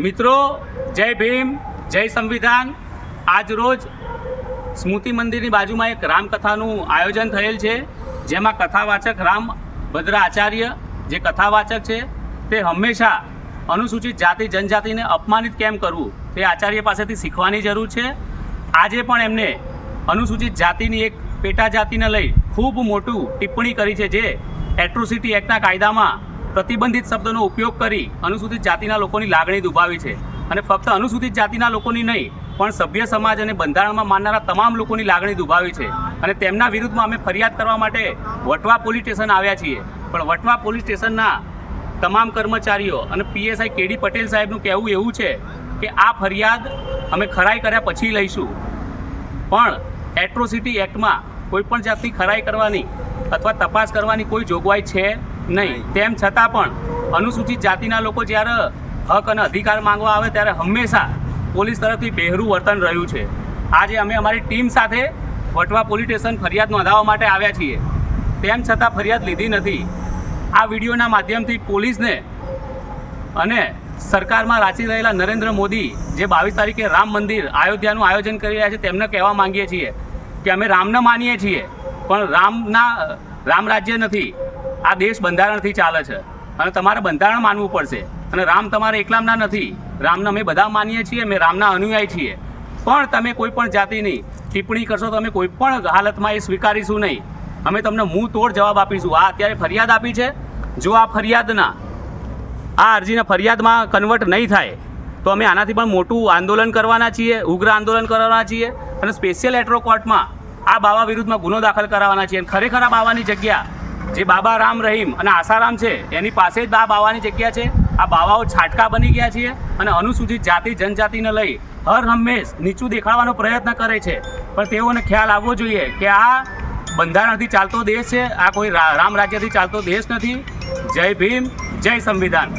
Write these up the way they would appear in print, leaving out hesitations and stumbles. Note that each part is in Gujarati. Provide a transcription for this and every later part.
મિત્રો, જય ભીમ, જય સંવિધાન। આજ રોજ સ્મૃતિ મંદિરની બાજુમાં એક રામકથાનું આયોજન થયેલ છે, જેમાં કથાવાચક રામ ભદ્રા આચાર્ય જે કથાવાચક છે તે હંમેશા અનુસૂચિત જાતિ જનજાતિને અપમાનિત કેમ કરવું તે આચાર્ય પાસેથી શીખવાની જરૂર છે। આજે પણ એમને અનુસૂચિત જાતિની એક પેટા જાતિને લઈ ખૂબ મોટું ટિપ્પણી કરી છે, જે એટ્રોસિટી એક્ટના કાયદામાં પ્રતિબંધિત શબ્દનો ઉપયોગ કરી અનુસૂચિત જાતિના લોકોની લાગણી દુભાવી છે। અને ફક્ત અનુસૂચિત જાતિના લોકોની નહીં પણ સભ્ય સમાજ અને બંધારણમાં માનનારા તમામ લોકોની લાગણી દુભાવી છે। અને તેમના વિરુદ્ધમાં અમે ફરિયાદ કરવા માટે વટવા પોલીસ સ્ટેશન આવ્યા છીએ, પણ વટવા પોલીસ સ્ટેશનના તમામ કર્મચારીઓ અને પીએસઆઈ કેડી પટેલ સાહેબનું કહેવું એવું છે કે આ ફરિયાદ અમે ખરાઈ કર્યા પછી લઈશું, પણ એટ્રોસિટી એક્ટમાં કોઈપણ જાતની ખરાઈ કરવાની અથવા તપાસ કરવાની કોઈ જોગવાઈ છે નહીં। તેમ છતાં પણ અનુસૂચિત જાતિના લોકો જ્યારે હક અને અધિકાર માંગવા આવે ત્યારે હંમેશા પોલીસ તરફથી બહેરું વર્તન રહ્યું છે। આજે અમે અમારી ટીમ સાથે વટવા પોલીસ સ્ટેશન ફરિયાદ નોંધાવવા માટે આવ્યા છીએ, તેમ છતાં ફરિયાદ લીધી નથી। આ વિડીયોના માધ્યમથી પોલીસને અને સરકારમાં રાચી રહેલા નરેન્દ્ર મોદી જે 22 તારીખે રામ મંદિર અયોધ્યાનું આયોજન કરી રહ્યા છે તેમને કહેવા માંગીએ છીએ કે અમે રામને માનીએ છીએ, પણ રામ રાજ્ય નથી, આ દેશ બંધારણથી ચાલે છે અને તમારે બંધારણ માનવું પડશે। અને રામ તમારે એકલામના નથી, રામને અમે બધા માનીએ છીએ, અમે રામના અનુયાયી છીએ, પણ તમે કોઈ પણ જાતિની ટિપ્પણી કરશો તો અમે કોઈ પણ હાલતમાં એ સ્વીકારીશું નહીં। અમે તમને મુંહ તોડ જવાબ આપીશું। આ અત્યારે ફરિયાદ આપી છે, જો આ અરજીના ફરિયાદમાં કન્વર્ટ નહીં થાય તો અમે આનાથી પણ મોટું આંદોલન કરવાના છીએ, ઉગ્ર આંદોલન કરવાના છીએ અને સ્પેશિયલ એટ્રો કોર્ટમાં આ બાવા વિરુદ્ધમાં ગુનો દાખલ કરાવવાના છીએ। ખરેખર આ બાવાની જગ્યા જે બાબા રામ રહીમ અને આસારામ છે એની પાસે જ આ બાવાની જગ્યા છે। આ બાવાઓ છાટકા બની ગયા છે અને અનુસૂચિત જાતિ જનજાતિને લઈ હર હંમેશ નીચું દેખાડવાનો પ્રયત્ન કરે છે, પણ તેઓને ખ્યાલ આવવો જોઈએ કે આ બંધારણથી ચાલતો દેશ છે, આ કોઈ રામ રાજ્યથી ચાલતો દેશ નથી। જય ભીમ, જય સંવિધાન।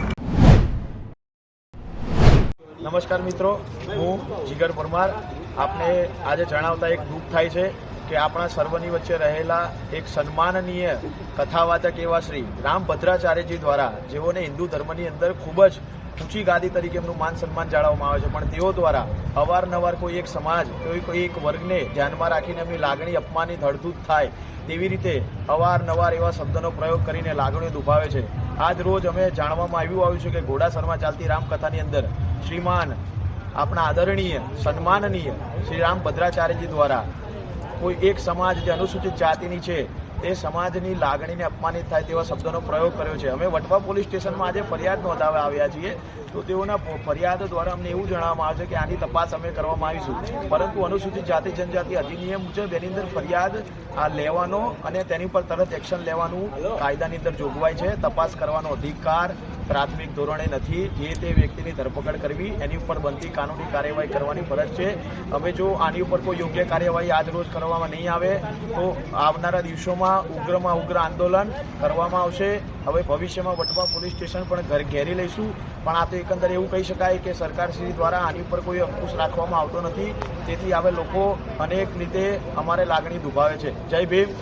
નમસ્કાર મિત્રો, હું જીગર પરમાર આપને આજે જણાવતા એક દુઃખ થાય છે કે આપણા સર્વની વચ્ચે રહેલા એક સન્માનનીય કથાવાચક એવા શ્રી રામ ભદ્રાચાર્યજી દ્વારા, જેઓને હિન્દુ ધર્મની અંદર ખૂબ જ ઊંચી ગાદી તરીકે એમનું માન સન્માન જાળવવામાં આવે છે, પણ તેઓ દ્વારા અવારનવાર કોઈ એક સમાજ કોઈ એક વર્ગને ધ્યાનમાં રાખીને એમની લાગણી અપમાનિત હળધૂત થાય તેવી રીતે અવારનવાર એવા શબ્દનો પ્રયોગ કરીને લાગણીઓ દુભાવે છે। આજ રોજ અમે જાણવામાં આવ્યું છે કે ઘોડાસરમાં ચાલતી રામકથાની અંદર શ્રીમાન આપણા આદરણીય સન્માનનીય શ્રી રામ ભદ્રાચાર્યજી દ્વારા કોઈ એક સમાજ જે અનુસૂચિત જાતિની છે તે સમાજની લાગણીને અપમાનિત થાય તેવા શબ્દોનો પ્રયોગ કર્યો છે। અમે વટવા પોલીસ સ્ટેશનમાં આજે ફરિયાદ નોંધાવવા આવ્યા છીએ, તો તેઓના ફરિયાદ દ્વારા અમને એવું જણાવવામાં આવે છે કે આની તપાસ અમે કરવામાં આવીશું, પરંતુ અનુસૂચિત જાતિ જનજાતિ અધિનિયમ મુજબ એની અંદર ફરિયાદ લેવાનો અને તેની પર તરત એક્શન લેવાનું કાયદાની અંદર જોગવાઈ છે। તપાસ કરવાનો અધિકાર પ્રાથમિક ધોરણે નથી, જે તે વ્યક્તિની ધરપકડ કરવી, એની ઉપર બનતી કાનૂની કાર્યવાહી કરવાની ફરજ છે। અમે જો આની ઉપર કોઈ યોગ્ય કાર્યવાહી આજ રોજ કરવામાં નહીં આવે તો આવનારા દિવસોમાં ઉગ્રમાં ઉગ્ર આંદોલન કરવામાં આવશે। હવે ભવિષ્યમાં વટવા પોલીસ સ્ટેશન પણ ઘેરી લઈશું, પણ આ તો એકંદરે એવું કહી શકાય કે સરકારશ્રી દ્વારા આની ઉપર કોઈ અંકુશ રાખવામાં આવતો નથી, તેથી હવે લોકો અનેક રીતે અમારે લાગણી દુભાવે છે। જય ભીમ।